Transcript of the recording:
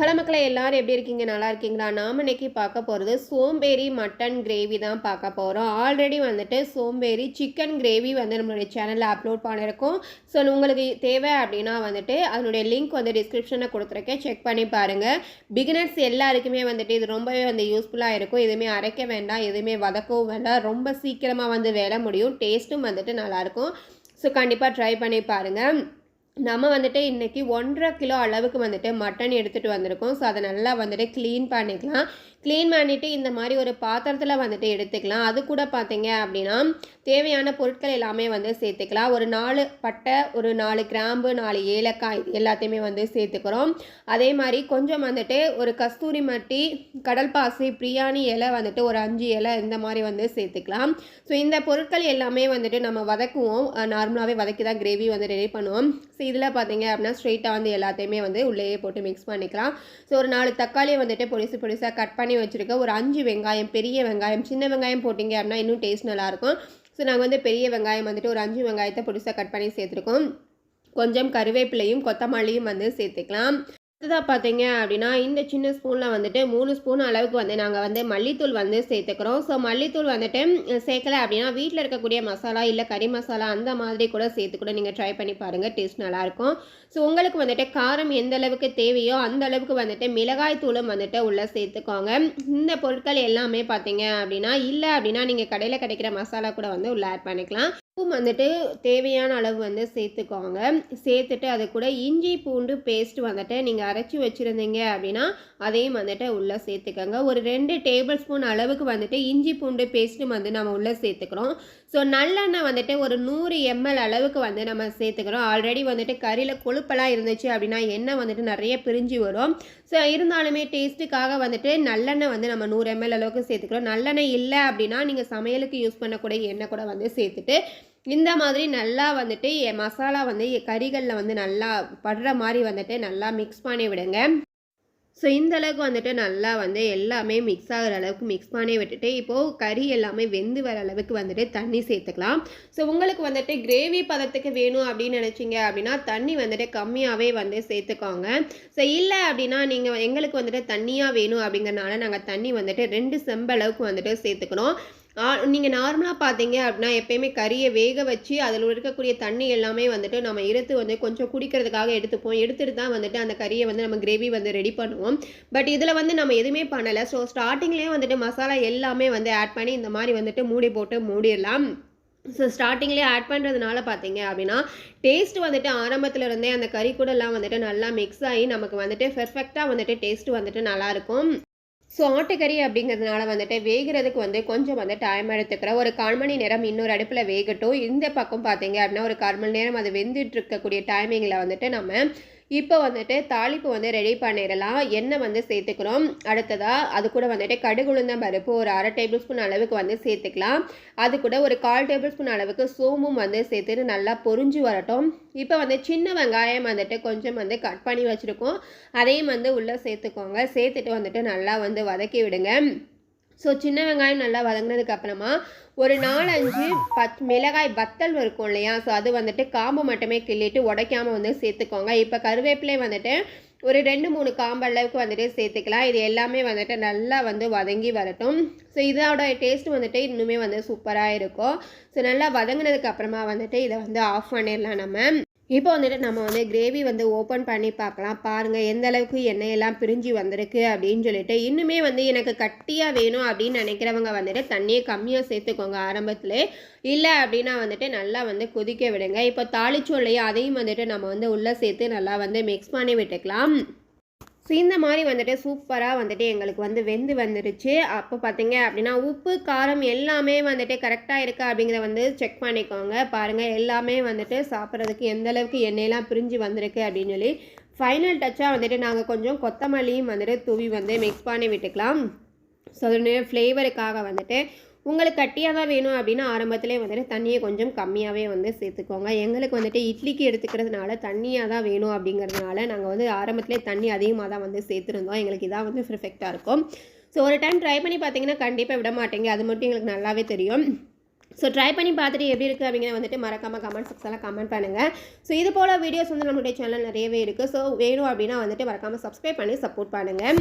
Hello மக்களே, எல்லாரும் எப்படி இருக்கீங்க? நல்லா இருக்கீங்களா? நாம் இன்னைக்கு பார்க்க போகிறது சோம்பேறி மட்டன் கிரேவி தான் பார்க்க போகிறோம். ஆல்ரெடி வந்துட்டு சோம்பேறி சிக்கன் கிரேவி வந்து நம்மளுடைய சேனலில் அப்லோட் பண்ணியிருக்கோம். ஸோ உங்களுக்கு தேவை அப்படின்னா வந்துட்டு அதனுடைய லிங்க் வந்து டிஸ்கிரிப்ஷனில் கொடுத்துருக்கேன், செக் பண்ணி பாருங்கள். பிகினர்ஸ் எல்லாருக்குமே வந்துட்டு இது ரொம்பவே வந்து யூஸ்ஃபுல்லாக இருக்கும். எதுவுமே அரைக்க வேண்டாம், எதுவுமே வதக்கவும் வேண்டாம், ரொம்ப சீக்கிரமாக வந்து வேலை முடியும். டேஸ்ட்டும் வந்துட்டு நல்லாயிருக்கும். ஸோ கண்டிப்பாக ட்ரை பண்ணி பாருங்கள். நம்ம வந்துட்டு இன்றைக்கி 1.5 கிலோ அளவுக்கு வந்துட்டு மட்டன் எடுத்துகிட்டு வந்திருக்கோம். ஸோ அதை நல்லா வந்துட்டு க்ளீன் பண்ணிக்கலாம். க்ளீன் பண்ணிவிட்டு இந்த மாதிரி ஒரு பாத்திரத்தில் வந்துட்டு எடுத்துக்கலாம். அது கூட பார்த்தீங்க அப்படின்னா தேவையான பொருட்கள் எல்லாமே வந்து சேர்த்துக்கலாம். ஒரு 4 பட்டை, ஒரு 4 கிராம்பு, 4 ஏலக்காய் எல்லாத்தையுமே வந்து சேர்த்துக்கிறோம். அதே மாதிரி கொஞ்சம் வந்துட்டு ஒரு கஸ்தூரி மட்டி, கடல் பாசி, பிரியாணி இலை வந்துட்டு ஒரு 5 இலை இந்த மாதிரி வந்து சேர்த்துக்கலாம். ஸோ இந்த பொருட்கள் எல்லாமே வந்துட்டு நம்ம வதக்குவோம். நார்மலாகவே வதக்கி தான் கிரேவி வந்து ரெடி பண்ணுவோம். ஸோ இதில் பார்த்தீங்க அப்படின்னா ஸ்ட்ரெயிட்டாக வந்து எல்லாத்தையுமே வந்து உள்ளேயே போட்டு மிக்ஸ் பண்ணிக்கலாம். ஸோ ஒரு 4 தக்காளியை வந்துட்டு பொடிசாக கட் பண்ணி வச்சுருக்கேன். ஒரு 5 வெங்காயம், பெரிய வெங்காயம், சின்ன வெங்காயம் போட்டிங்க அப்படின்னா இன்னும் டேஸ்ட் நல்லாயிருக்கும். ஸோ நாங்கள் வந்து பெரிய வெங்காயம் வந்துட்டு ஒரு 5 வெங்காயத்தை பொடிசாக கட் பண்ணி சேர்த்துருக்கோம். கொஞ்சம் கருவேப்பிலையும் கொத்தமல்லியும் வந்து சேர்த்துக்கலாம். அடுத்ததாக பார்த்தீங்க அப்படின்னா இந்த சின்ன ஸ்பூனில் வந்துட்டு 3 ஸ்பூன் அளவுக்கு வந்து நாங்கள் வந்து மல்லித்தூள் வந்து சேர்த்துக்கிறோம். ஸோ மல்லித்தூள் வந்துட்டு சேர்க்கலை அப்படின்னா வீட்டில் இருக்கக்கூடிய மசாலா இல்லை கறி மசாலா அந்த மாதிரி கூட சேர்த்து கூட நீங்கள் ட்ரை பண்ணி பாருங்கள், டேஸ்ட் நல்லாயிருக்கும். ஸோ உங்களுக்கு வந்துட்டு காரம் எந்த அளவுக்கு தேவையோ அந்த அளவுக்கு வந்துட்டு மிளகாய் தூளும் வந்துட்டு உள்ளே சேர்த்துக்கோங்க. இந்த பொருட்கள் எல்லாமே பார்த்தீங்க அப்படின்னா இல்லை அப்படின்னா நீங்கள் கடையில் கிடைக்கிற மசாலா கூட வந்து உள்ளே ஆட் பண்ணிக்கலாம். உப்பும் வந்துட்டு தேவையான அளவு வந்து சேர்த்துக்கோங்க. சேர்த்துட்டு அது கூட இஞ்சி பூண்டு பேஸ்ட் வந்துட்டு நீங்கள் அரைச்சி வச்சுருந்தீங்க அப்படின்னா அதையும் வந்துட்டு உள்ளே சேர்த்துக்கோங்க. ஒரு 2 டேபிள் ஸ்பூன் அளவுக்கு வந்துட்டு இஞ்சி பூண்டு பேஸ்ட்டும் வந்து நம்ம உள்ளே சேர்த்துக்கிறோம். ஸோ நல்லெண்ணெய் வந்துட்டு ஒரு 100 ml அளவுக்கு வந்து நம்ம சேர்த்துக்கிறோம். ஆல்ரெடி வந்துட்டு கறியில் கொழுப்பெல்லாம் இருந்துச்சு அப்படின்னா எண்ணெய் வந்துட்டு நிறைய பிரிஞ்சு வரும். ஸோ இருந்தாலுமே டேஸ்ட்டுக்காக வந்துட்டு நல்லெண்ணெய் வந்து நம்ம 100 ml அளவுக்கு சேர்த்துக்கிறோம். நல்லெண்ணெய் இல்லை அப்படின்னா நீங்கள் சமையலுக்கு யூஸ் பண்ணக்கூடிய எண்ணெய் கூட வந்து சேர்த்துட்டு இந்த மாதிரி நல்லா வந்துட்டு மசாலா வந்து கறிகளில் வந்து நல்லா படுற மாதிரி வந்துட்டு நல்லா மிக்ஸ் பண்ணி விடுங்க. ஸோ இந்த அளவுக்கு வந்துட்டு நல்லா வந்து எல்லாமே மிக்ஸ் ஆகிற அளவுக்கு மிக்ஸ் பண்ணி விட்டுட்டு இப்போது கறி எல்லாமே வெந்து வர அளவுக்கு வந்துட்டு தண்ணி சேர்த்துக்கலாம். ஸோ உங்களுக்கு வந்துட்டு கிரேவி பதத்துக்கு வேணும் அப்படின்னு நினச்சிங்க அப்படின்னா தண்ணி வந்துட்டு கம்மியாகவே வந்து சேர்த்துக்கோங்க. ஸோ இல்லை அப்படின்னா நீங்கள் எங்களுக்கு வந்துட்டு தண்ணியாக வேணும் அப்படிங்கிறனால நாங்கள் தண்ணி வந்துட்டு 2 செம்பு அளவுக்கு வந்துட்டு சேர்த்துக்கணும். நீங்கள் நார்மலாக பார்த்தீங்க அப்படின்னா எப்போயுமே கறியை வேக வச்சு அதில் இருக்கக்கூடிய தண்ணி எல்லாமே வந்துட்டு நம்ம எடுத்து வந்து கொஞ்சம் குடிக்கிறதுக்காக எடுத்துகிட்டு தான் வந்துட்டு அந்த கறியை வந்து நம்ம கிரேவி வந்து ரெடி பண்ணுவோம். பட் இதில் வந்து நம்ம எதுவுமே பண்ணலை. ஸோ ஸ்டார்டிங்லேயே வந்துட்டு மசாலா எல்லாமே வந்து ஆட் பண்ணி இந்த மாதிரி வந்துட்டு மூடி போட்டு மூடிடலாம். ஸோ ஸ்டார்டிங்லேயே ஆட் பண்ணுறதுனால பார்த்தீங்க அப்படின்னா டேஸ்ட் வந்துட்டு ஆரம்பத்தில் இருந்தே அந்த கறி கூடலாம் வந்துட்டு நல்லா மிக்ஸ் ஆகி நமக்கு வந்துட்டு பெர்ஃபெக்டாக வந்துட்டு டேஸ்ட்டு வந்துட்டு நல்லாயிருக்கும். ஸோ ஆட்டுக்கறி அப்படிங்கிறதுனால வந்துட்டு வேகிறதுக்கு வந்து கொஞ்சம் வந்து டைம் எடுத்துக்கிறேன். ஒரு 1/4 மணி நேரம் இன்னொரு அடுப்பில் வேகட்டும். இந்த பக்கம் பார்த்தீங்க அப்படின்னா ஒரு 1/4 மணி நேரம் அது வெந்துட்டு இருக்கக்கூடிய டைமிங்கில் வந்துட்டு நம்ம இப்போ வந்துட்டு தாளிப்பு வந்து ரெடி பண்ணிடலாம். எண்ணெய் வந்து சேர்த்துக்கிறோம். அடுத்ததாக அது கூட வந்துட்டு கடுகு உளுந்தம் பருப்பு ஒரு 1/2 டேபிள் ஸ்பூன் அளவுக்கு வந்து சேர்த்துக்கலாம். அது கூட ஒரு 1/4 டேபிள் ஸ்பூன் அளவுக்கு சோம்பும் வந்து சேர்த்துட்டு நல்லா பொரிஞ்சு வரட்டும். இப்போ வந்து சின்ன வெங்காயம் வந்துட்டு கொஞ்சம் வந்து கட் பண்ணி வச்சுருக்கோம், அதையும் வந்து உள்ளே சேர்த்துக்கோங்க. சேர்த்துட்டு வந்துட்டு நல்லா வந்து வதக்கி விடுங்க. ஸோ சின்ன வெங்காயம் நல்லா வதங்கினதுக்கு அப்புறமா ஒரு 4-5 மிளகாய் வத்தல் இருக்கும் இல்லையா, ஸோ அது வந்துட்டு காம்பு மட்டுமே கிள்ளிட்டு உடைக்காமல் வந்து சேர்த்துக்கோங்க. இப்போ கருவேப்பிலை வந்துட்டு ஒரு 2-3 காம்பு அளவுக்கு வந்துட்டு சேர்த்துக்கலாம். இது எல்லாமே வந்துட்டு நல்லா வந்து வதங்கி வரட்டும். ஸோ இதோட டேஸ்ட் வந்துட்டு இன்னுமே வந்து சூப்பராக இருக்கும். ஸோ நல்லா வதங்கினதுக்கு அப்புறமா வந்துட்டு இதை வந்து ஆஃப் பண்ணிடலாம். நம்ம இப்போ வந்துட்டு நம்ம வந்து கிரேவி வந்து ஓப்பன் பண்ணி பார்க்கலாம். பாருங்கள் எந்த அளவுக்கு எண்ணெயெல்லாம் பிரிஞ்சு வந்திருக்கு அப்படின்னு சொல்லிட்டு. இன்னுமே வந்து எனக்கு கட்டியாக வேணும் அப்படின்னு நினைக்கிறவங்க வந்துட்டு தண்ணியை கம்மியாக சேர்த்துக்கோங்க ஆரம்பத்தில். இல்லை அப்படின்னா வந்துட்டு நல்லா வந்து கொதிக்க விடுங்க. இப்போ தாளிச்சோம் இல்லையா, அதையும் வந்துட்டு நம்ம வந்து உள்ளே சேர்த்து நல்லா வந்து மிக்ஸ் பண்ணி விட்டுக்கலாம். ஸோ இந்த மாதிரி வந்துட்டு சூப்பராக வந்துட்டு எங்களுக்கு வந்து வெந்து வந்துருச்சு. அப்போ பார்த்தீங்க அப்படின்னா உப்பு காரம் எல்லாமே வந்துட்டு கரெக்டாக இருக்கா அப்படிங்கிறத வந்து செக் பண்ணிக்கோங்க. பாருங்கள் எல்லாமே வந்துட்டு சாப்பிட்றதுக்கு எந்த அளவுக்கு எண்ணெயெல்லாம் பிரிஞ்சு வந்திருக்கு அப்படின்னு சொல்லி. ஃபைனல் டச்சாக வந்துட்டு நாங்கள் கொஞ்சம் கொத்தமல்லியும் வந்துட்டு தூவி வந்து மிக்ஸ் பண்ணி விட்டுக்கலாம். ஸோ அது ஃப்ளேவருக்காக வந்துட்டு உங்களுக்கு கட்டியாக தான் வேணும் அப்படின்னா ஆரம்பத்திலே வந்துட்டு தண்ணியை கொஞ்சம் கம்மியாகவே வந்து சேர்த்துக்கோங்க. எங்களுக்கு வந்துட்டு இட்லிக்கு எடுத்துக்கிறதுனால தண்ணியாக தான் வேணும் அப்படிங்கிறதுனால நாங்கள் வந்து ஆரம்பத்திலே தண்ணி அதிகமாக தான் வந்து சேர்த்துருந்தோம். எங்களுக்கு இதான் வந்து பெர்ஃபெக்டாக இருக்கும். ஸோ ஒரு டைம் ட்ரை பண்ணி பார்த்தீங்கன்னா கண்டிப்பாக விட மாட்டேங்க, அது மட்டும் எங்களுக்கு நல்லாவே தெரியும். ஸோ ட்ரை பண்ணி பார்த்துட்டு எப்படி இருக்குது அப்படிங்கிறத வந்துட்டு மறக்காமல் கமெண்ட் செக்ஷனில் கமெண்ட் பண்ணுங்கள். ஸோ இது போல் வீடியோஸ் வந்து நம்மளுடைய சேனல் நிறையவே இருக்குது. ஸோ வேணும் அப்படின்னா வந்துட்டு மறக்காமல் சப்ஸ்கிரைப் பண்ணி சப்போர்ட் பண்ணுங்கள்.